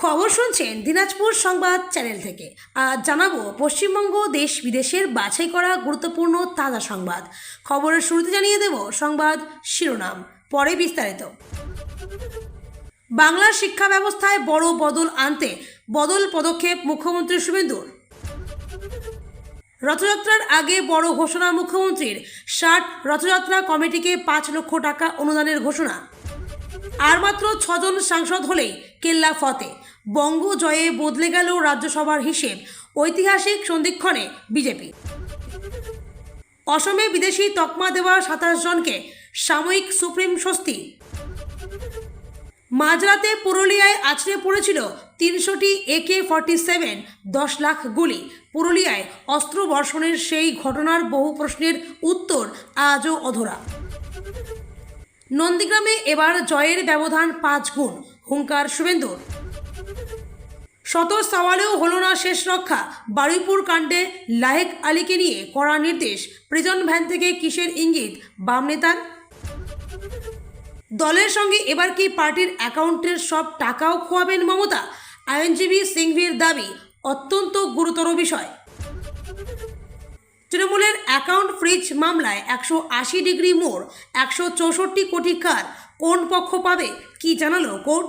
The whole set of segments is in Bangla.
খবর শুনছেন দিনাজপুর সংবাদ চ্যানেল থেকে। আজ জানাবো পশ্চিমবঙ্গ দেশ বিদেশের বাছাই করা গুরুত্বপূর্ণ তাজা সংবাদ। খবরের শুরুতে জানিয়ে দেব সংবাদ শিরোনাম, পরে বিস্তারিত। বাংলার শিক্ষা ব্যবস্থায় বড় বদল আনতে পদক্ষেপ মুখ্যমন্ত্রী শুভেন্দুর। রথযাত্রার আগে বড় ঘোষণা মুখ্যমন্ত্রীর, 60 রথযাত্রা কমিটিকে 5 লক্ষ টাকা অনুদানের ঘোষণা। আর মাত্র 6 জন সাংসদ হলেই কেল্লা ফতে, বঙ্গ জয়ে বদলে গেল রাজ্যসভার হিসেব, ঐতিহাসিক সন্ধিক্ষণে বিজেপি। অসমে বিদেশি তকমা দেওয়া 27 জনকে সাময়িক সুপ্রিম স্বস্তি। মাঝরাতে পুরুলিয়ায় আছড়ে পড়েছিল 300টি AK-47, 10 লাখ গুলি। পুরুলিয়ায় অস্ত্র বর্ষণের সেই ঘটনার বহু প্রশ্নের উত্তর আজও অধরা। নন্দীগ্রামে এবার জয়ের ব্যবধান 5 গুণ, হুঙ্কার শুভেন্দুর। শত সওয়ালেও হলো না শেষ রক্ষা, বারুইপুর কাণ্ডে লায়েক আলীকে নিয়ে কড়া নির্দেশ। প্রিজন ভ্যান থেকে কিসের ইঙ্গিত বাম নেতার? দলের সঙ্গে এবার কি পার্টির অ্যাকাউন্টের সব টাকাও খোয়াবেন মমতা? আইনজীবী সিংভির দাবি অত্যন্ত গুরুতর বিষয়। তৃণমূলের অ্যাকাউন্ট ফ্রিজ মামলায় 180 ডিগ্রি মোড়, 164 কোটি কার, কোন পক্ষ পাবে, কি জানালো কোর্ট?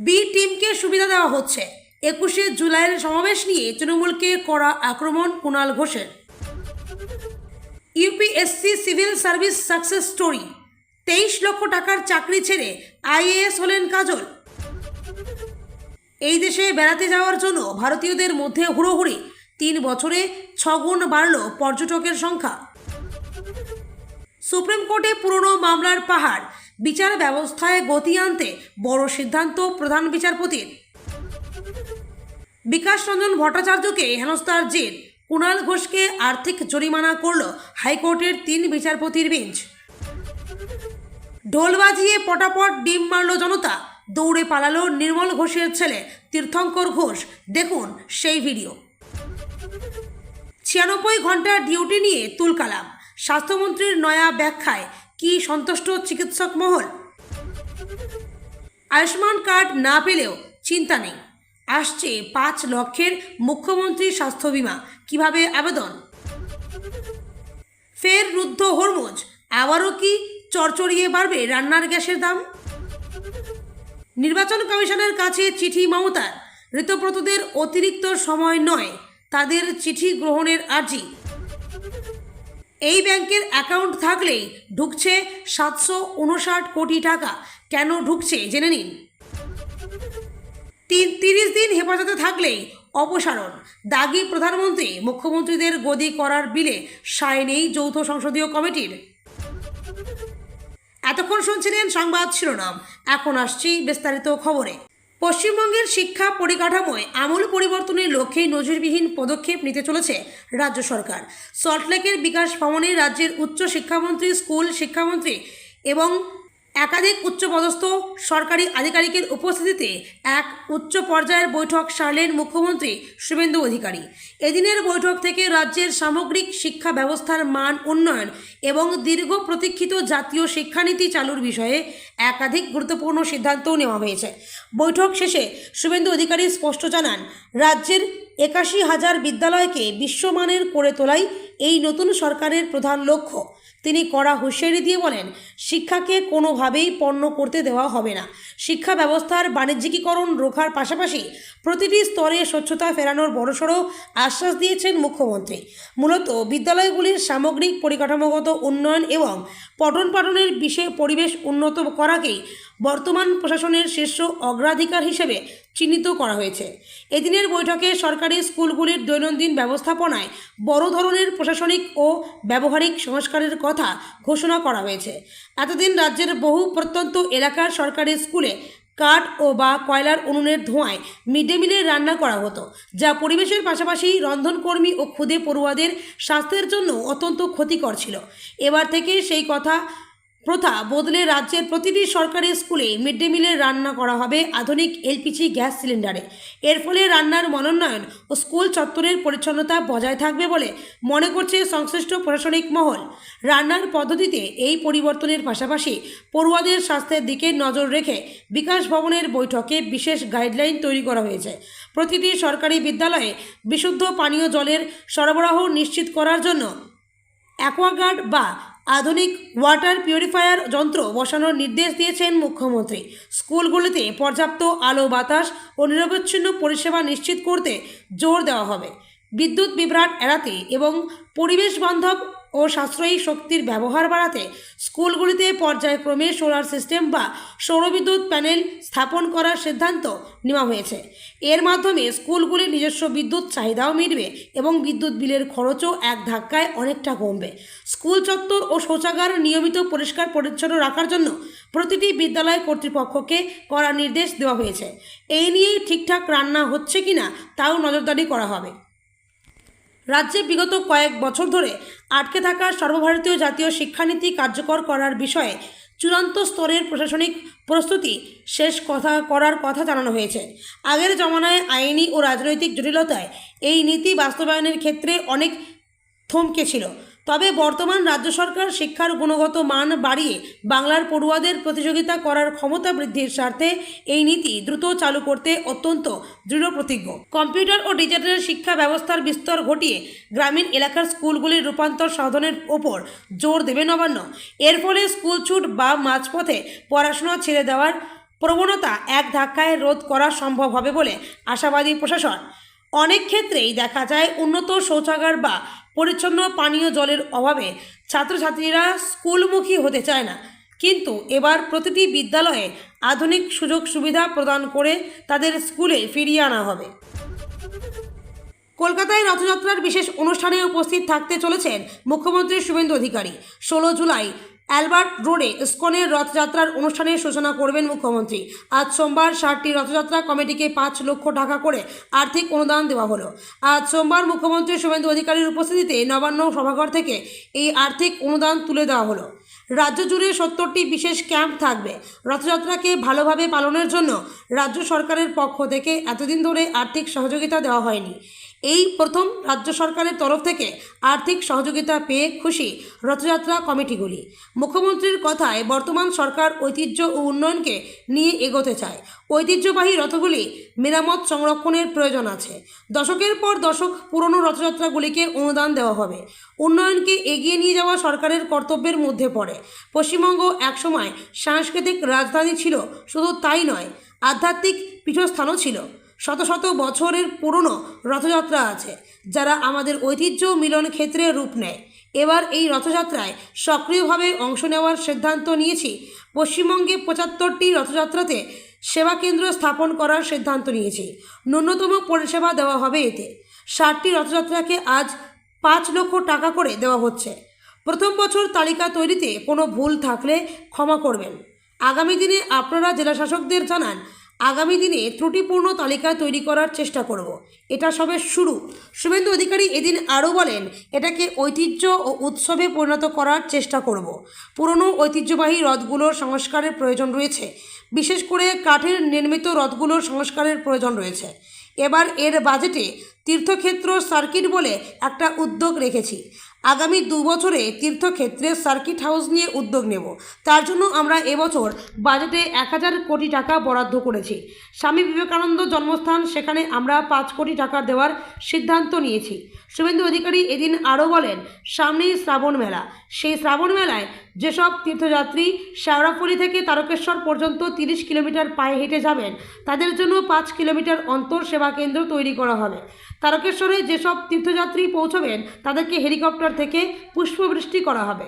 বি টিমকে সুবিধা দেওয়া হচ্ছে, 21শে জুলাইয়ের সমাবেশ নিয়ে তৃণমূলকে কড়া আক্রমণ কুণাল ঘোষের। UPSC civil service success story, 23 লক্ষ টাকার চাকরি ছেড়ে IAS হলেন কাজল। এই দেশে বেড়াতে যাওয়ার জন্য ভারতীয়দের মধ্যে হুড়োহুড়ি, 3 বছরে 6 গুণ বাড়ল পর্যটকের সংখ্যা। সুপ্রিম কোর্টে পুরনো মামলার পাহাড়, বিচার ব্যবস্থায় গতি আনতে বড় সিদ্ধান্ত প্রধান বিচারপতির। বিকাশ রঞ্জন ভট্টাচার্যকে হেনস্থার জের, কুণাল ঘোষকে আর্থিক জরিমানা করল হাইকোর্টের 3 বিচারপতির বেঞ্চ। ঢোল বাজিয়ে পটাপট ডিম মারল জনতা, দৌড়ে পালালো নির্মল ঘোষের ছেলে তীর্থঙ্কর ঘোষ। দেখুন সেই ভিডিও। 96 ঘন্টার ডিউটি নিয়ে তুলকালাম, স্বাস্থ্যমন্ত্রীর নয়া ব্যাখ্যায় কি সন্তুষ্ট চিকিৎসক মহল? আয়ুষ্মান কার্ড না পেলেও চিন্তা নেই, আসছে 5 লক্ষের মুখ্যমন্ত্রী স্বাস্থ্য বিমা, কিভাবে আবেদন? ফের রুদ্ধ হরমুজ, আবারও কি চড়চড়িয়ে বাড়বে রান্নার গ্যাসের দাম? নির্বাচন কমিশনের কাছে চিঠি মমতার, ঋতব্রতদের অতিরিক্ত সময় নয়, তাদের চিঠি গ্রহণের আর্জি। এই ব্যাংকের অ্যাকাউন্ট থাকলেই ঢুকছে 759 কোটি টাকা, কেন ঢুকছে জেনে নিন। 30 দিন হেফাজতে থাকলেই অপসারণ, দাগি প্রধানমন্ত্রী। মুখ্যমন্ত্রীদের গদি করার বিলে সায় নেই যৌথ সংসদীয় কমিটির। এতক্ষণ শুনছিলেন সংবাদ শিরোনাম, এখন আসছি বিস্তারিত খবরে। পশ্চিমবঙ্গের শিক্ষা পরিকাঠামোয় আমূল পরিবর্তনের লক্ষ্যে নজিরবিহীন পদক্ষেপ নিতে চলেছে রাজ্য সরকার। সল্টলেকের বিকাশ ভবনে রাজ্যের উচ্চ শিক্ষামন্ত্রী, স্কুল শিক্ষামন্ত্রী এবং একাধিক উচ্চপদস্থ সরকারি আধিকারিকের উপস্থিতিতে এক উচ্চ পর্যায়ের বৈঠক সারলেন মুখ্যমন্ত্রী শুভেন্দু অধিকারী। এদিনের বৈঠক থেকে রাজ্যের সামগ্রিক শিক্ষা ব্যবস্থার মান উন্নয়ন এবং দীর্ঘ প্রতীক্ষিত জাতীয় শিক্ষানীতি চালুর বিষয়ে একাধিক গুরুত্বপূর্ণ সিদ্ধান্ত নেওয়া হয়েছে। বৈঠক শেষে শুভেন্দু অধিকারী স্পষ্ট জানান, রাজ্যের 81,000 বিদ্যালয়কে বিশ্বমানের করে তোলাই এই নতুন সরকারের প্রধান লক্ষ্য। তিনি কড়া হুঁশিয়ারি দিয়ে বলেন, শিক্ষাকে কোনোভাবেই পণ্য করতে দেওয়া হবে না। শিক্ষা ব্যবস্থার বাণিজ্যিকীকরণ রোখার পাশাপাশি প্রতিটি স্তরে স্বচ্ছতা ফেরানোর বড়সড় আশ্বাস দিয়েছেন মুখ্যমন্ত্রী। মূলত বিদ্যালয়গুলির সামগ্রিক পরিকাঠামোগত উন্নয়ন এবং পঠন পাঠনের পরিবেশ উন্নত করাকেই বর্তমান প্রশাসনের শীর্ষ অগ্রাধিকার হিসেবে চিহ্নিত করা হয়েছে। এদিনের বৈঠকে সরকারি স্কুলগুলির দৈনন্দিন ব্যবস্থাপনায় বড় ধরনের প্রশাসনিক ও ব্যবহারিক সংস্কারের কথা ঘোষণা করা হয়েছে। এতদিন রাজ্যের বহু প্রত্যন্ত এলাকার সরকারি স্কুলে কাঠ ও বা কয়লার উনুনের ধোঁয়ায় মিড ডে মিলে রান্না করা হতো, যা পরিবেশের পাশাপাশি রন্ধনকর্মী ও ক্ষুদে পড়ুয়াদের স্বাস্থ্যের জন্য অত্যন্ত ক্ষতিকর ছিল। এবার থেকে সেই কথা প্রথা বদলে রাজ্যের প্রতিটি সরকারি স্কুলে মিড ডে মিলের রান্না করা হবে আধুনিক এলপিজি গ্যাস সিলিন্ডারে। এর ফলে রান্নার মনোন্নয়ন ও স্কুল চত্বরের পরিচ্ছন্নতা বজায় থাকবে বলে মনে করছে সংশ্লিষ্ট প্রশাসনিক মহল। রান্নার পদ্ধতিতে এই পরিবর্তনের পাশাপাশি পড়ুয়াদের স্বাস্থ্যের দিকে নজর রেখে বিকাশ ভবনের বৈঠকে বিশেষ গাইডলাইন তৈরি করা হয়েছে। প্রতিটি সরকারি বিদ্যালয়ে বিশুদ্ধ পানীয় জলের সরবরাহ নিশ্চিত করার জন্য অ্যাকোয়াগার্ড বা আধুনিক ওয়াটার পিউরিফায়ার যন্ত্র বসানোর নির্দেশ দিয়েছেন মুখ্যমন্ত্রী। স্কুলগুলিতে পর্যাপ্ত আলো বাতাস ও নিরবচ্ছিন্ন পরিষেবা নিশ্চিত করতে জোর দেওয়া হবে। বিদ্যুৎ বিভ্রাট এড়াতে এবং পরিবেশ বান্ধব ও সাশ্রয়ী শক্তির ব্যবহার বাড়াতে স্কুলগুলিতে পর্যায়ক্রমে সোলার সিস্টেম বা সৌরবিদ্যুৎ প্যানেল স্থাপন করার সিদ্ধান্ত নেওয়া হয়েছে। এর মাধ্যমে স্কুলগুলির নিজস্ব বিদ্যুৎ চাহিদাও মিটবে এবং বিদ্যুৎ বিলের খরচও এক ধাক্কায় অনেকটা কমবে। স্কুল চত্বর ও শৌচাগার নিয়মিত পরিষ্কার পরিচ্ছন্ন রাখার জন্য প্রতিটি বিদ্যালয় কর্তৃপক্ষকে কড়া নির্দেশ দেওয়া হয়েছে। এই নিয়েই ঠিকঠাক রান্না হচ্ছে কিনা তাও নজরদারি করা হবে। রাজ্যে বিগত কয়েক বছর ধরে আটকে থাকা সর্বভারতীয় জাতীয় শিক্ষানীতি কার্যকর করার বিষয়ে চূড়ান্ত স্তরের প্রশাসনিক প্রস্তুতি করার কথা জানানো হয়েছে। আগের জমানায় আইনি ও রাজনৈতিক জটিলতায় এই নীতি বাস্তবায়নের ক্ষেত্রে অনেক থমকে ছিল। তবে বর্তমান রাজ্য সরকার শিক্ষার গুণগত মান বাড়িয়ে বাংলার পড়ুয়াদের প্রতিযোগিতা করার ক্ষমতা বৃদ্ধির স্বার্থে এই নীতি দ্রুত চালু করতে অত্যন্ত দৃঢ়প্রতিজ্ঞ। কম্পিউটার ও ডিজিটাল শিক্ষা ব্যবস্থার বিস্তার ঘটিয়ে গ্রামীণ এলাকার স্কুলগুলির রূপান্তর সাধনের ওপর জোর দেবে নবান্ন। এর ফলে স্কুল ছুট বা মাঝপথে পড়াশোনা ছেড়ে দেওয়ার প্রবণতা এক ধাক্কায় রোধ করা সম্ভব হবে বলে আশাবাদী প্রশাসন। অনেক ক্ষেত্রেই দেখা যায় উন্নত শৌচাগার বা পরিচ্ছন্ন পানীয় জলের অভাবে ছাত্রছাত্রীরা স্কুলমুখী হতে চায় না, কিন্তু এবার প্রতিটি বিদ্যালয়ে আধুনিক সুযোগ সুবিধা প্রদান করে তাদের স্কুলে ফিরিয়ে আনা হবে। কলকাতায় রথযাত্রার বিশেষ অনুষ্ঠানে উপস্থিত থাকতে চলেছেন মুখ্যমন্ত্রী শুভেন্দু অধিকারী। 16 জুলাই অ্যালবার্ট রোডে ইসকনের রথযাত্রার অনুষ্ঠানের সূচনা করবেন মুখ্যমন্ত্রী। আজ সোমবার 60টি রথযাত্রা কমিটিকে 5 লক্ষ টাকা করে আর্থিক অনুদান দেওয়া হলো। আজ সোমবার মুখ্যমন্ত্রী শুভেন্দু অধিকারীর উপস্থিতিতে নবান্ন সভাঘর থেকে এই আর্থিক অনুদান তুলে দেওয়া হলো। রাজ্য জুড়ে 70টি বিশেষ ক্যাম্প থাকবে। রথযাত্রাকে ভালোভাবে পালনের জন্য রাজ্য সরকারের পক্ষ থেকে এতদিন ধরে আর্থিক সহযোগিতা দেওয়া হয়নি। এই প্রথম রাজ্য সরকারের তরফ থেকে আর্থিক সহযোগিতা পেয়ে খুশি রথযাত্রা কমিটিগুলি। মুখ্যমন্ত্রীর কথায় বর্তমান সরকার ঐতিহ্য ও উন্নয়নকে নিয়ে এগোতে চায়। ঐতিহ্যবাহী রথগুলি মেরামত সংরক্ষণের প্রয়োজন আছে। দশকের পর দশক পুরনো রথযাত্রাগুলিকে অনুদান দেওয়া হবে। উন্নয়নকে এগিয়ে নিয়ে যাওয়া সরকারের কর্তব্যের মধ্যে পড়ে। পশ্চিমবঙ্গ একসময় সাংস্কৃতিক রাজধানী ছিল, শুধু তাই নয়, আধ্যাত্মিক পীঠস্থানও ছিল। শত শত বছরের পুরনো রথযাত্রা আছে, যারা আমাদের ঐতিহ্য মিলন ক্ষেত্রে রূপ নেয়। এবার এই রথযাত্রায় সক্রিয়ভাবে অংশ নেওয়ার সিদ্ধান্ত নিয়েছি। পশ্চিমবঙ্গে 75টি রথযাত্রাতে সেবা কেন্দ্র স্থাপন করার সিদ্ধান্ত নিয়েছি। ন্যূনতম পরিষেবা দেওয়া হবে এতে। 60টি রথযাত্রাকে আজ 5 লক্ষ টাকা করে দেওয়া হচ্ছে। প্রথম বছর তালিকা তৈরিতে কোনো ভুল থাকলে ক্ষমা করবেন। আগামী দিনে আপনারা জেলাশাসকদের জানান, আগামী দিনে ত্রুটিপূর্ণ তালিকা তৈরি করার চেষ্টা করব। এটা সবে শুরু। শুভেন্দু অধিকারী এদিন আরও বলেন, এটাকে ঐতিহ্য ও উৎসবে পরিণত করার চেষ্টা করব। পুরনো ঐতিহ্যবাহী রথগুলোর সংস্কারের প্রয়োজন রয়েছে, বিশেষ করে কাঠের নির্মিত রথগুলোর সংস্কারের প্রয়োজন রয়েছে। এবার এর বাজেটে তীর্থক্ষেত্র সার্কিট বলে একটা উদ্যোগ রেখেছি। আগামী 2 বছরে তীর্থক্ষেত্রে সার্কিট হাউস নিয়ে উদ্যোগ নেব। তার জন্য আমরা এবছর বাজেটে 1000 কোটি টাকা বরাদ্দ করেছি। স্বামী বিবেকানন্দ জন্মস্থান, সেখানে আমরা 5 কোটি টাকা দেওয়ার সিদ্ধান্ত নিয়েছি। শুভেন্দু অধিকারী এদিন আরও বলেন, সামনেই শ্রাবণ মেলা। সেই শ্রাবণ মেলায় যেসব তীর্থযাত্রী শেওড়াফুলি থেকে তারকেশ্বর পর্যন্ত 30 কিলোমিটার পায়ে হেঁটে যাবেন, তাদের জন্য 5 কিলোমিটার অন্তর সেবা কেন্দ্র তৈরি করা হবে। তারকেশ্বরে যেসব তীর্থযাত্রী পৌঁছবেন, তাদেরকে হেলিকপ্টার থেকে পুষ্পবৃষ্টি করা হবে।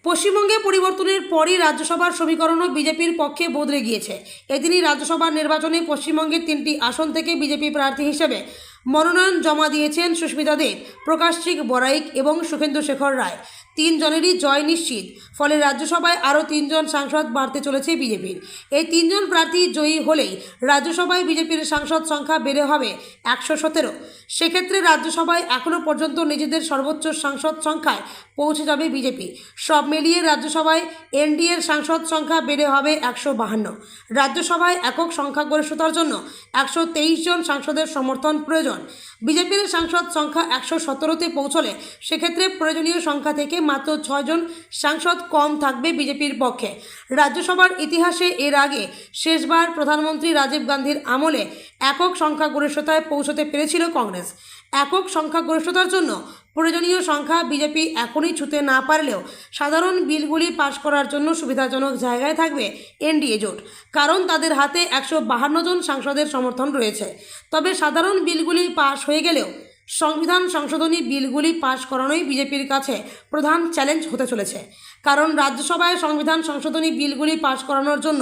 পশ্চিমবঙ্গে পরিবর্তনের পরই রাজ্যসভার সমীকরণও বিজেপির পক্ষে বদলে গিয়েছে। এদিনই রাজ্যসভার নির্বাচনে পশ্চিমবঙ্গের 3টি আসন থেকে বিজেপি প্রার্থী হিসেবে মনোনয়ন জমা দিয়েছেন সুস্মিতা দেব, প্রকাশচিক বড়াইক এবং সুখেন্দু শেখর রায়। 3 জনেরই জয় নিশ্চিত। ফলে রাজ্যসভায় আরও 3 জন সাংসদ বাড়তে চলেছে বিজেপির। এই 3 জন প্রার্থী জয়ী হলেই রাজ্যসভায় বিজেপির সাংসদ সংখ্যা বেড়ে হবে 117। সেক্ষেত্রে রাজ্যসভায় এখনও পর্যন্ত নিজেদের সর্বোচ্চ সাংসদ সংখ্যায় পৌঁছে যাবে বিজেপি। সব মিলিয়ে রাজ্যসভায় এনডিএর সাংসদ সংখ্যা বেড়ে হবে 152। রাজ্যসভায় একক সংখ্যাগরিষ্ঠতার জন্য 123 জন সাংসদের সমর্থন প্রয়োজন। বিজেপির সাংসদ সংখ্যা 117তে পৌঁছলে সেক্ষেত্রে প্রয়োজনীয় সংখ্যা থেকে মাত্র 6 জন সাংসদ কম থাকবে বিজেপির পক্ষে। রাজ্যসভার ইতিহাসে এর আগে শেষবার প্রধানমন্ত্রী রাজীব গান্ধীর আমলে একক সংখ্যাগরিষ্ঠতায় পৌঁছতে পেরেছিল কংগ্রেস। একক সংখ্যাগরিষ্ঠতার জন্য প্রয়োজনীয় সংখ্যা বিজেপি এখনই ছুঁতে না পারলেও সাধারণ বিলগুলি পাশ করার জন্য সুবিধাজনক জায়গায় থাকবে এনডিএ জোট, কারণ তাদের হাতে 152 জন সাংসদের সমর্থন রয়েছে। তবে সাধারণ বিলগুলি পাশ হয়ে গেলেও সংবিধান সংশোধনী বিলগুলি পাশ করানোই বিজেপির কাছে প্রধান চ্যালেঞ্জ হতে চলেছে, কারণ রাজ্যসভায় সংবিধান সংশোধনী বিলগুলি পাশ করানোর জন্য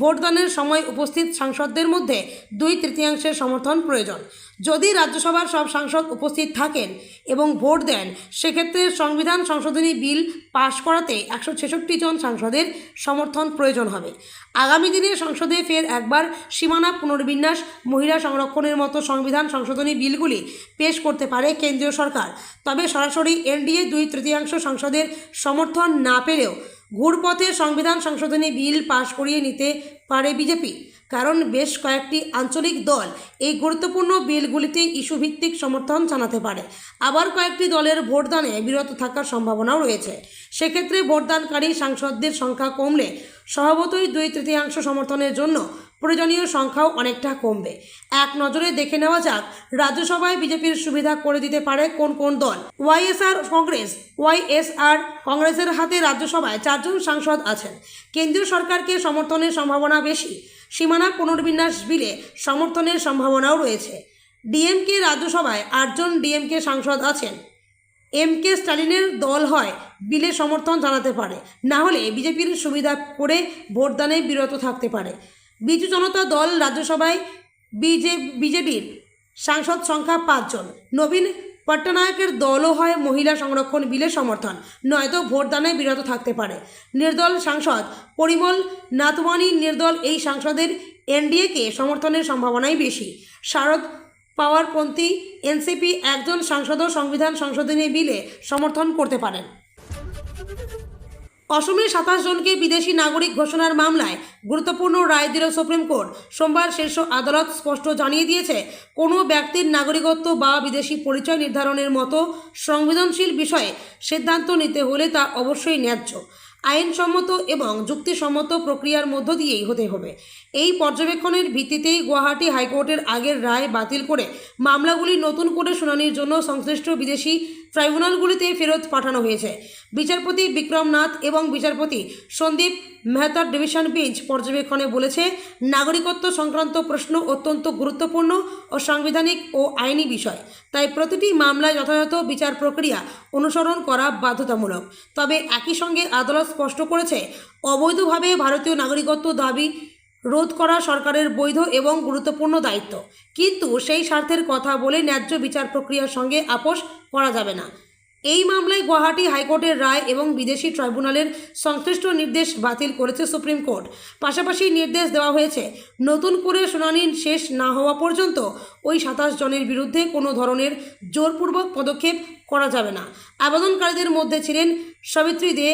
ভোটদানের সময় উপস্থিত সাংসদদের মধ্যে 2/3 সমর্থন প্রয়োজন। যদি রাজ্যসভার সব সাংসদ উপস্থিত থাকেন এবং ভোট দেন, সেক্ষেত্রে সংবিধান সংশোধনী বিল পাশ করাতে 166 জন সাংসদের সমর্থন প্রয়োজন হবে। আগামী দিনে সংসদে ফের একবার সীমানা পুনর্বিন্যাস, মহিলা সংরক্ষণের মতো সংবিধান সংশোধনী বিলগুলি পেশ করতে পারে কেন্দ্রীয় সরকার। তবে সরাসরি এনডিএ 2/3 সংসদের সমর্থন না পেলেও ঘুরপথে সংবিধান সংশোধনী বিল পাশ করিয়ে নিতে পারে বিজেপি, কারণ বেশ কয়েকটি আঞ্চলিক দল এই গুরুত্বপূর্ণ বিলগুলিতে ইস্যুভিত্তিক সমর্থন জানাতে পারে। আবার কয়েকটি দলের ভোটদানে বিরত থাকার সম্ভাবনাও রয়েছে। সেক্ষেত্রে ভোটদানকারী সাংসদদের সংখ্যা কমলে স্বভাবতই 2/3 সমর্থনের জন্য প্রয়োজনীয় সংখ্যাও অনেকটা কমবে। এক নজরে দেখে নেওয়া যাক রাজ্যসভায় বিজেপির সুবিধা করে দিতে পারে কোন কোন দল। ওয়াইএসআর কংগ্রেসের হাতে রাজ্যসভায় 4 জন সাংসদ আছেন। কেন্দ্রীয় সরকারকে সমর্থনের সম্ভাবনা বেশি। সীমানা পুনর্বিন্যাস বিলে সমর্থনের সম্ভাবনাও রয়েছে। ডিএমকে রাজ্যসভায় 8 জন ডিএমকে সাংসদ আছেন। এমকে স্ট্যালিনের দল হয় বিলে সমর্থন জানাতে পারে, না হলে বিজেপির সুবিধা করে ভোটদানে বিরত থাকতে পারে। বিজু জনতা দল রাজ্যসভায় বিজেপির সাংসদ সংখ্যা 5 জন। নবীন পট্টনায়কের দলও হয় মহিলা সংরক্ষণ বিলে সমর্থন, নয়তো ভোটদানে বিরত থাকতে পারে। নির্দল সাংসদ পরিমল নাথওয়ানি নির্দল এই সাংসদের এনডিএকে সমর্থনের সম্ভাবনাই বেশি। শারদ পাওয়ারপন্থী এনসিপি একজন সাংসদও সংবিধান সংশোধনী বিলে সমর্থন করতে পারেন। অসমের 27 জনকে বিদেশি নাগরিক ঘোষণার মামলায় গুরুত্বপূর্ণ রায় দিল সুপ্রিম কোর্ট। সোমবার শীর্ষ আদালত স্পষ্ট জানিয়ে দিয়েছে, কোনো ব্যক্তির নাগরিকত্ব বা বিদেশি পরিচয় নির্ধারণের মতো সংবেদনশীল বিষয়ে সিদ্ধান্ত নিতে হলে তা অবশ্যই ন্যায্য, আইনসম্মত এবং যুক্তিসম্মত প্রক্রিয়ার মধ্য দিয়েই হতে হবে। এই পর্যবেক্ষণের ভিত্তিতেই গুয়াহাটি হাইকোর্টের আগের রায় বাতিল করে মামলাগুলি নতুন করে শুনানির জন্য সংশ্লিষ্ট বিদেশি ট্রাইব্যুনালগুলিতে ফেরত পাঠানো হয়েছে। বিচারপতি বিক্রম নাথ এবং বিচারপতি সন্দীপ মেহতার ডিভিশন বেঞ্চ পর্যবেক্ষণে বলেছে, নাগরিকত্ব সংক্রান্ত প্রশ্ন অত্যন্ত গুরুত্বপূর্ণ ও সাংবিধানিক ও আইনি বিষয়, তাই প্রতিটি মামলায় যথাযথ বিচার প্রক্রিয়া অনুসরণ করা বাধ্যতামূলক। তবে একই সঙ্গে আদালত স্পষ্ট করেছে, অবৈধভাবে ভারতীয় নাগরিকত্ব দাবি রোধ করা সরকারের বৈধ এবং গুরুত্বপূর্ণ দায়িত্ব, কিন্তু সেই স্বার্থের কথা বলে ন্যায্য বিচার প্রক্রিয়ার সঙ্গে আপোষ করা যাবে না। এই মামলায় গুয়াহাটি হাইকোর্টের রায় এবং বিদেশি ট্রাইব্যুনালের সংশ্লিষ্ট নির্দেশ বাতিল করেছে সুপ্রিম কোর্ট। পাশাপাশি নির্দেশ দেওয়া হয়েছে, নতুন করে শুনানি শেষ না হওয়া পর্যন্ত ওই 27 জনের বিরুদ্ধে কোনো ধরনের জোরপূর্বক পদক্ষেপ করা যাবে না। আবেদনকারীদের মধ্যে ছিলেন সাবিত্রী দে,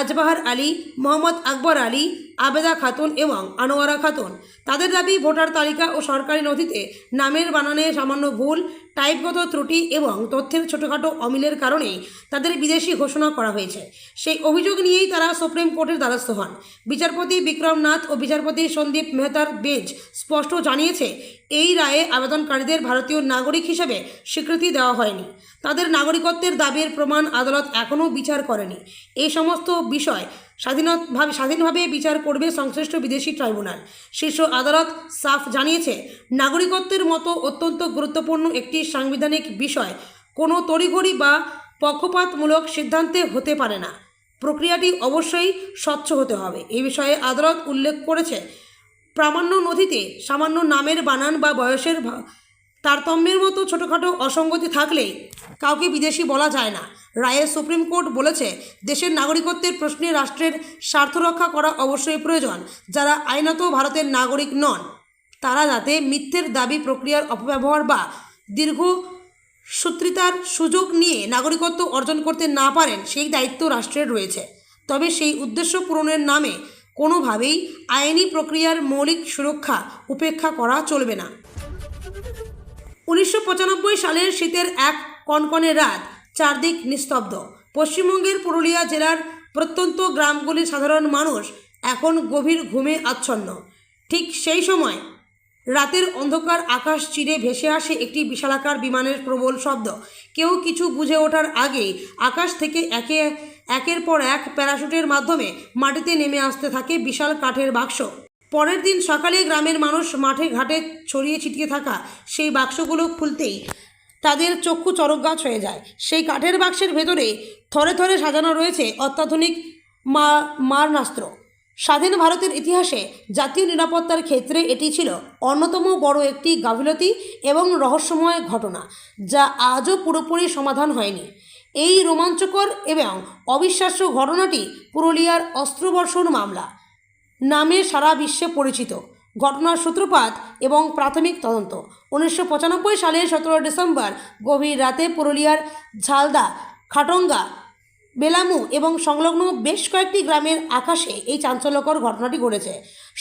আজবাহার আলী, মোহাম্মদ আকবর আলী, আবেদা খাতুন এবং আনোয়ারা খাতুন। তাদের দাবি, ভোটার তালিকা ও সরকারি নথিতে নামের বানানে সামান্য ভুল, টাইপগত ত্রুটি এবং তথ্যের ছোটোখাটো অমিলের কারণেই তাদের বিদেশি ঘোষণা করা হয়েছে। সেই অভিযোগ নিয়েই তারা সুপ্রিম কোর্টের দ্বারস্থ হন। বিচারপতি বিক্রম নাথ ও বিচারপতি সন্দীপ মেহতার বেঞ্চ স্পষ্ট জানিয়েছে, এই রায়ে আবেদনকারীদের ভারতীয় নাগরিক হিসেবে স্বীকৃতি দেওয়া হয়নি। তাদের নাগরিকত্বের দাবির প্রমাণ আদালত এখনও বিচার করেনি। এই সমস্ত বিষয় স্বাধীনভাবে বিচার করবে সংশ্লিষ্ট বিদেশি ট্রাইব্যুনাল। শীর্ষ আদালত সাফ জানিয়েছে, নাগরিকত্বের মতো অত্যন্ত গুরুত্বপূর্ণ একটি সাংবিধানিক বিষয় কোনো তড়িঘড়ি বা পক্ষপাতমূলক সিদ্ধান্তে হতে পারে না। প্রক্রিয়াটি অবশ্যই স্বচ্ছ হতে হবে। এই বিষয়ে আদালত উল্লেখ করেছে, প্রামাণ্য নথিতে সামান্য নামের বানান বা বয়সের তারতম্যের মতো ছোটোখাটো অসঙ্গতি থাকলেই কাউকে বিদেশি বলা যায় না। রায়ে সুপ্রিম কোর্ট বলেছে, দেশের নাগরিকত্বের প্রশ্নে রাষ্ট্রের স্বার্থ রক্ষা করা অবশ্যই প্রয়োজন। যারা আইনত ভারতের নাগরিক নন তারা যাতে মিথ্যের দাবি প্রক্রিয়ার অপব্যবহার বা দীর্ঘসূত্রিতার সুযোগ নিয়ে নাগরিকত্ব অর্জন করতে না পারেন সেই দায়িত্ব রাষ্ট্রের রয়েছে। তবে সেই উদ্দেশ্য পূরণের নামে কোনোভাবেই আইনি প্রক্রিয়ার মৌলিক সুরক্ষা উপেক্ষা করা চলবে না। 1995 সালের শীতের এক কনকনে রাত, চারদিক নিস্তব্ধ। পশ্চিমবঙ্গের পুরুলিয়া জেলার প্রত্যন্ত গ্রামগুলির সাধারণ মানুষ এখন গভীর ঘুমে আচ্ছন্ন। ঠিক সেই সময় রাতের অন্ধকার আকাশ চিরে ভেসে আসে একটি বিশালাকার বিমানের প্রবল শব্দ। কেউ কিছু বুঝে ওঠার আগেই আকাশ থেকে একের পর এক প্যারাশুটের মাধ্যমে মাটিতে নেমে আসতে থাকে বিশাল কাঠের বাক্স। পরের দিন সকালে গ্রামের মানুষ মাঠে ঘাটে ছড়িয়ে ছিটিয়ে থাকা সেই বাক্সগুলো খুলতেই তাদের চক্ষু চরকগাছ হয়ে যায়। সেই কাঠের বাক্সের ভেতরে থরে থরে সাজানো রয়েছে অত্যাধুনিক মারণাস্ত্র। স্বাধীন ভারতের ইতিহাসে জাতীয় নিরাপত্তার ক্ষেত্রে এটি ছিল অন্যতম বড় একটি গাফিলতি এবং রহস্যময় ঘটনা, যা আজও পুরোপুরি সমাধান হয়নি। এই রোমাঞ্চকর এবং অবিশ্বাস্য ঘটনাটি পুরুলিয়ার অস্ত্রবর্ষণ মামলা নামে সারা বিশ্বে পরিচিত। ঘটনার সূত্রপাত এবং প্রাথমিক তদন্ত 1995 সালের 17 ডিসেম্বর গভীর রাতে পুরুলিয়ার ঝালদা, খাটঙ্গা, বেলামু এবং সংলগ্ন বেশ কয়েকটি গ্রামের আকাশে এই চাঞ্চল্যকর ঘটনাটি ঘটেছে।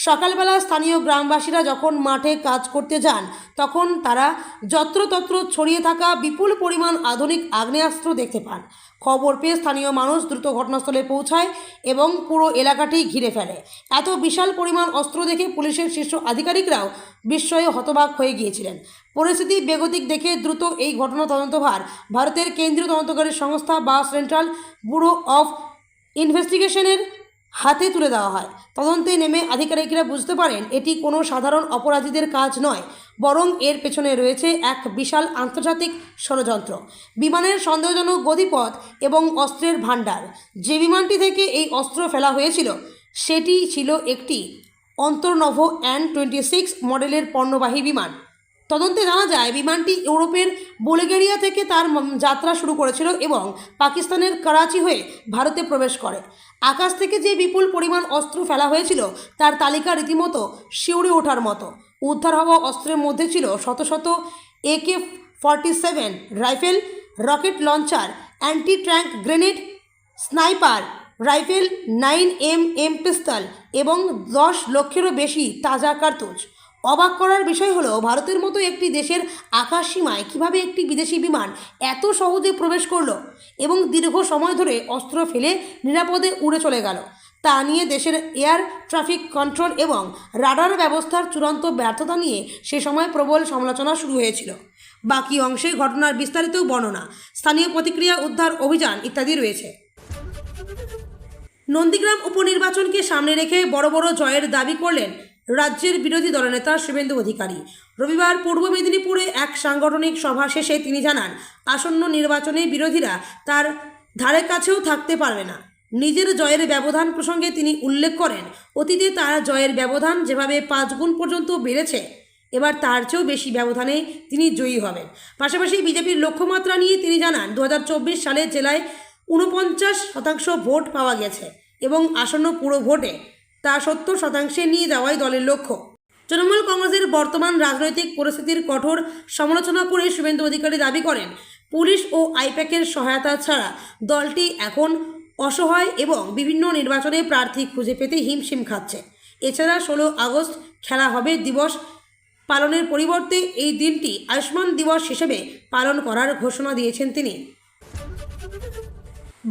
সকালবেলা স্থানীয় গ্রামবাসীরা যখন মাঠে কাজ করতে যান তখন তারা যত্রতত্র ছড়িয়ে থাকা বিপুল পরিমাণ আধুনিক আগ্নেয়াস্ত্র দেখতে পান। খবর পেয়ে স্থানীয় মানুষ দ্রুত ঘটনাস্থলে পৌঁছায় এবং পুরো এলাকাটি ঘিরে ফেলে। এত বিশাল পরিমাণ অস্ত্র দেখে পুলিশের শীর্ষ আধিকারিকরাও বিস্ময়ে হতবাক হয়ে গিয়েছিলেন। পরিস্থিতি বেগতিক দেখে দ্রুত এই ঘটনা তদন্তভার ভারতের কেন্দ্রীয় তদন্তকারী সংস্থা বা সেন্ট্রাল ব্যুরো অফ ইনভেস্টিগেশনের হাতে তুলে দেওয়া হয়। তদন্তে নেমে আধিকারিকরা বুঝতে পারেন এটি কোনো সাধারণ অপরাধীদের কাজ নয়, বরং এর পেছনে রয়েছে এক বিশাল আন্তর্জাতিক ষড়যন্ত্র। বিমানের সন্দেহজনক গতিপথ এবং অস্ত্রের ভাণ্ডার। যে বিমানটি থেকে এই অস্ত্র ফেলা হয়েছিল সেটি ছিল একটি অন্তর্নভো AN-26 মডেলের পণ্যবাহী বিমান। তদন্তে জানা যায় বিমানটি ইউরোপের বুলগেরিয়া থেকে তার যাত্রা শুরু করেছিল এবং পাকিস্তানের করাচি হয়ে ভারতে প্রবেশ করে। আকাশ থেকে যে বিপুল পরিমাণ অস্ত্র ফেলা হয়েছিল তার তালিকা রীতিমতো শিউরে ওঠার মতো। উদ্ধার হওয়া অস্ত্রের মধ্যে ছিল শত শত AK-47 rifle, rocket launcher, anti tank grenade, sniper rifle, 9mm পিস্তল এবং 10 লক্ষেরও বেশি তাজা কার্তুজ। অবাক করার বিষয় হলো ভারতের মতো একটি দেশের আকাশ সীমায় কীভাবে একটি বিদেশি বিমান এত সহজে প্রবেশ করলো এবং দীর্ঘ সময় ধরে অস্ত্র ফেলে নিরাপদে উড়ে চলে গেল। তা নিয়ে দেশের এয়ার ট্রাফিক কন্ট্রোল এবং রাডার ব্যবস্থার চূড়ান্ত ব্যর্থতা নিয়ে সে সময় প্রবল সমালোচনা শুরু হয়েছিল। বাকি অংশে ঘটনার বিস্তারিত বর্ণনা, স্থানীয় প্রতিক্রিয়া, উদ্ধার অভিযান ইত্যাদি রয়েছে। নন্দীগ্রাম উপনির্বাচনকে সামনে রেখে বড় বড় জয়ের দাবি করলেন রাজ্যের বিরোধী দলনেতা শুভেন্দু অধিকারী। রবিবার পূর্ব মেদিনীপুরে এক সাংগঠনিক সভা শেষে তিনি জানান, আসন্ন নির্বাচনে বিরোধীরা তার ধারে কাছেও থাকতে পারবে না। নিজের জয়ের ব্যবধান প্রসঙ্গে তিনি উল্লেখ করেন, অতীতে তার জয়ের ব্যবধান যেভাবে 5 গুণ পর্যন্ত বেড়েছে, এবার তার চেয়েও বেশি ব্যবধানে তিনি জয়ী হবেন। পাশাপাশি বিজেপির লক্ষ্যমাত্রা নিয়ে তিনি জানান, 2024 সালে জেলায় 49% ভোট পাওয়া গেছে এবং আসন্ন পুরো ভোটে তা 70% নিয়ে যাওয়াই দলের লক্ষ্য। তৃণমূল কংগ্রেসের বর্তমান রাজনৈতিক পরিস্থিতির কঠোর সমালোচনা করে শুভেন্দু অধিকারী দাবি করেন, পুলিশ ও আইপ্যাকের সহায়তা ছাড়া দলটি এখন অসহায় এবং বিভিন্ন নির্বাচনে প্রার্থী খুঁজে পেতে হিমশিম খাচ্ছে। এছাড়া 16 আগস্ট খেলা হবে দিবস পালনের পরিবর্তে এই দিনটি আয়ুষ্মান দিবস হিসেবে পালন করার ঘোষণা দিয়েছেন তিনি।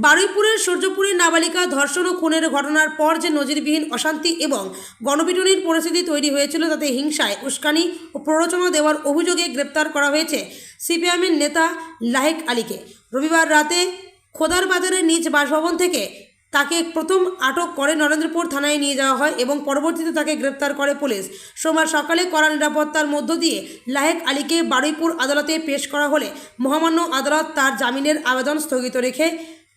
বারুইপুরের সূর্যপুরের নাবালিকা ধর্ষণ ও খুনের ঘটনার পর যে নজিরবিহীন অশান্তি এবং গণপিটুনির পরিস্থিতি তৈরি হয়েছিল, তাতে হিংসায় উস্কানি ও প্ররোচনা দেওয়ার অভিযোগে গ্রেপ্তার করা হয়েছে সিপিআইএমের নেতা লাহেক আলীকে। রবিবার রাতে খোদার বাজারের নিজ বাসভবন থেকে তাকে প্রথম আটক করে নরেন্দ্রপুর থানায় নিয়ে যাওয়া হয় এবং পরবর্তীতে তাকে গ্রেপ্তার করে পুলিশ। সোমবার সকালে কড়া নিরাপত্তার মধ্য দিয়ে লাহেক আলীকে বারুইপুর আদালতে পেশ করা হলে মহামান্য আদালত তার জামিনের আবেদন স্থগিত রেখে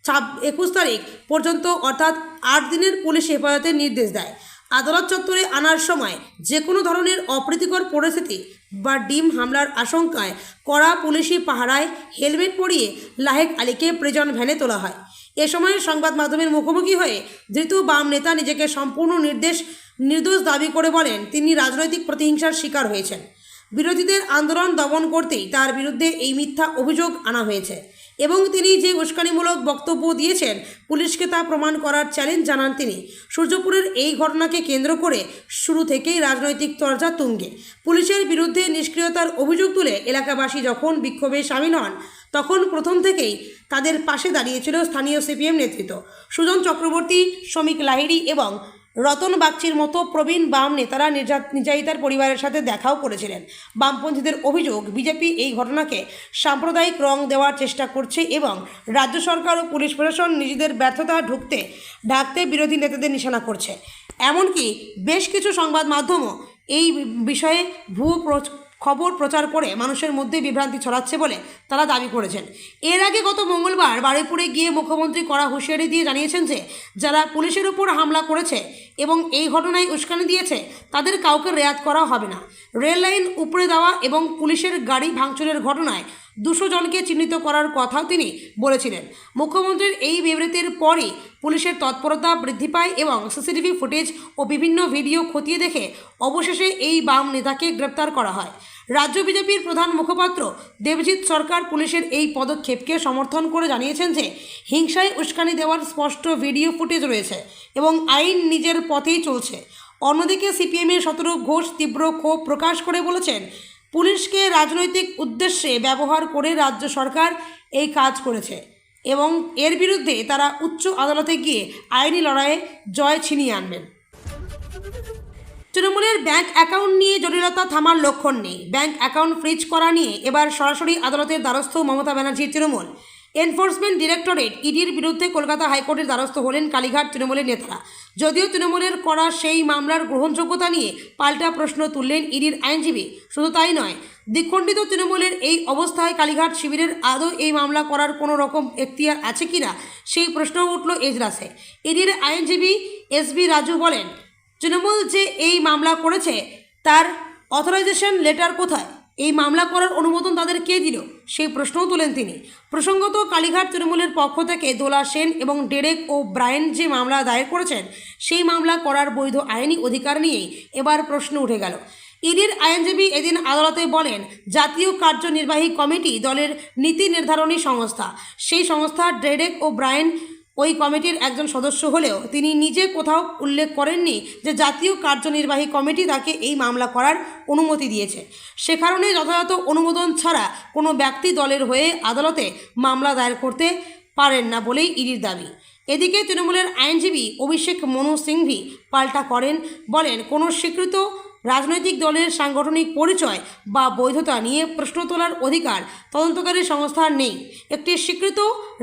21 তারিখ পর্যন্ত অর্থাৎ 8 দিনের পুলিশ হেফাজতের নির্দেশ দেয়। আদালত চত্বরে আনার সময় যে কোনো ধরনের অপ্রীতিকর পরিস্থিতি বা ডিম হামলার আশঙ্কায় কড়া পুলিশি পাহারায় হেলমেট পরিয়ে লাহেক আলীকে প্রিজন ভ্যানে তোলা হয়। এ সময় সংবাদ মাধ্যমের মুখোমুখি হয়ে ধৃত বাম নেতা নিজেকে সম্পূর্ণ নির্দোষ দাবি করে বলেন তিনি রাজনৈতিক প্রতিহিংসার শিকার হয়েছেন। বিরোধীদের আন্দোলন দমন করতেই তার বিরুদ্ধে এই মিথ্যা অভিযোগ আনা হয়েছে এবং তিনি যে উস্কানিমূলক বক্তব্য দিয়েছেন পুলিশকে তা প্রমাণ করার চ্যালেঞ্জ জানান তিনি। সূর্যপুরের এই ঘটনাকে কেন্দ্র করে শুরু থেকেই রাজনৈতিক চর্চা তুঙ্গে। পুলিশের বিরুদ্ধে নিষ্ক্রিয়তার অভিযোগ তুলে এলাকাবাসী যখন বিক্ষোভে সামিল হন তখন প্রথম থেকেই তাদের পাশে দাঁড়িয়েছিল স্থানীয় সিপিএম নেতৃত্ব। সুজন চক্রবর্তী, শ্রমিক লাহিড়ী এবং রতন বাগচির মতো প্রবীণ বাম নেতারা নির্যাতিতার পরিবারের সাথে দেখাও করেছিলেন। বামপন্থীদের অভিযোগ বিজেপি এই ঘটনাকে সাম্প্রদায়িক রং দেওয়ার চেষ্টা করছে এবং রাজ্য সরকার ও পুলিশ প্রশাসন নিজেদের ব্যর্থতা ঢাকতে বিরোধী নেতাদের নিশানা করছে। এমনকি বেশ কিছু সংবাদ মাধ্যমও এই বিষয়ে ভুয়ো খবর প্রচার করে মানুষের মধ্যে বিভ্রান্তি ছড়াচ্ছে বলে তারা দাবি করেছেন। এর আগে গত মঙ্গলবার বারুইপুরে গিয়ে মুখ্যমন্ত্রী কড়া হুঁশিয়ারি দিয়ে জানিয়েছেন যে যারা পুলিশের উপর হামলা করেছে এবং এই ঘটনায় উস্কানি দিয়েছে তাদের কাউকে রেয়াত করা হবে না। রেল লাইন উপড়ে দেওয়া এবং পুলিশের গাড়ি ভাঙচুরের ঘটনায় 200 জনকে চিহ্নিত করার কথাও তিনি বলেছিলেন। মুখ্যমন্ত্রীর এই বিবৃতির পরই পুলিশের তৎপরতা বৃদ্ধি পায় এবং সিসিটিভি ফুটেজ ও বিভিন্ন ভিডিও খতিয়ে দেখে অবশেষে এই বাম নেতাকে গ্রেপ্তার করা হয়। রাজ্য বিজেপির প্রধান মুখপাত্র দেবজিৎ সরকার পুলিশের এই পদক্ষেপকে সমর্থন করে জানিয়েছেন যে হিংসায় উস্কানি দেওয়ার স্পষ্ট ভিডিও ফুটেজ রয়েছে এবং আইন নিজের পথেই চলছে। অন্যদিকে সিপিএমের শতরূপ ঘোষ তীব্র ক্ষোভ প্রকাশ করে বলেছেন পুলিশকে রাজনৈতিক উদ্দেশ্যে ব্যবহার করে রাজ্য সরকার এই কাজ করেছে এবং এর বিরুদ্ধে তারা উচ্চ আদালতে গিয়ে আইনি লড়াইয়ে জয় ছিনিয়ে আনবেন। তৃণমূলের ব্যাংক অ্যাকাউন্ট নিয়ে জটিলতা থামার লক্ষণ নেই। ব্যাংক অ্যাকাউন্ট ফ্রিজ করা নিয়ে এবার সরাসরি আদালতের দ্বারস্থ মমতা ব্যানার্জির তৃণমূল। এনফোর্সমেন্ট ডিরেক্টরেট ইডির বিরুদ্ধে কলকাতা হাইকোর্টের দ্বারস্থ হলেন কালীঘাট তৃণমূলের নেতারা। যদিও তৃণমূলের করা সেই মামলার গ্রহণযোগ্যতা নিয়ে পাল্টা প্রশ্ন তুললেন ইডির আইনজীবী। শুধু তাই নয়, দ্বিখণ্ডিত তৃণমূলের এই অবস্থায় কালীঘাট শিবিরের আদৌ এই মামলা করার কোনো রকম এখতিয়ার আছে কিনা সেই প্রশ্নও উঠল এজলাসে। ইডির আইনজীবী এসবি রাজু বলেন তৃণমূল যে এই মামলা করেছে তার অথরাইজেশন লেটার কোথায়, এই মামলা করার অনুমোদন তাদের কে দিল সেই প্রশ্নও তোলেন তিনি। প্রসঙ্গত কালীঘাট তৃণমূলের পক্ষ থেকে দোলা সেন এবং ডেরেক ও ব্রায়েন যে মামলা দায়ের করেছেন সেই মামলা করার বৈধ আইনি অধিকার নিয়েই এবার প্রশ্ন উঠে গেল। ইডির আইনজীবী এদিন আদালতে বলেন জাতীয় কার্যনির্বাহী কমিটি দলের নীতি নির্ধারণী সংস্থা। সেই সংস্থা ডেরেক ও ব্রায়েন ওই কমিটির একজন সদস্য হলেও তিনি নিজে কোথাও উল্লেখ করেননি যে জাতীয় কার্যনির্বাহী কমিটি তাকে এই মামলা করার অনুমতি দিয়েছে। সে কারণে যথাযথ অনুমোদন ছাড়া কোনো ব্যক্তি দলের হয়ে আদালতে মামলা দায়ের করতে পারেন না বলেই ইডির দাবি। এদিকে তৃণমূলের আইনজীবী অভিষেক মনু সিংভি পাল্টা করেন, বলেন কোনো স্বীকৃত রাজনৈতিক দলের সাংগঠনিক পরিচয় বা বৈধতা নিয়ে প্রশ্ন তোলার অধিকার তদন্তকারী সংস্থার নেই। একটি স্বীকৃত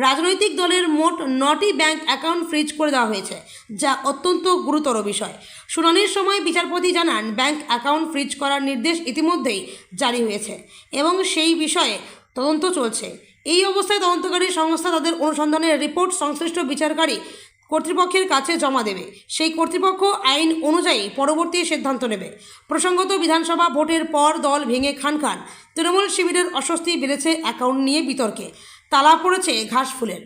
রাজনৈতিক দলের মোট 9টি ব্যাংক অ্যাকাউন্ট ফ্রিজ করে দেওয়া হয়েছে, যা অত্যন্ত গুরুতর বিষয়। শুনানির সময় বিচারপতি জানান ব্যাংক অ্যাকাউন্ট ফ্রিজ করার নির্দেশ ইতিমধ্যেই জারি হয়েছে এবং সেই বিষয়ে তদন্ত চলছে। এই অবস্থায় তদন্তকারী সংস্থা তাদের অনুসন্ধানের রিপোর্ট সংশ্লিষ্ট বিচারকারী কর্তৃপক্ষের কাছে জমা দেবে। সেই কর্তৃপক্ষ আইন অনুযায়ী পরবর্তী সিদ্ধান্ত নেবে। প্রসঙ্গত বিধানসভা ভোটের পর দল ভেঙে খান তৃণমূল শিবিরের অস্বস্তি বেড়েছে অ্যাকাউন্ট নিয়ে বিতর্কে। তালা পড়েছে ঘাসফুলের।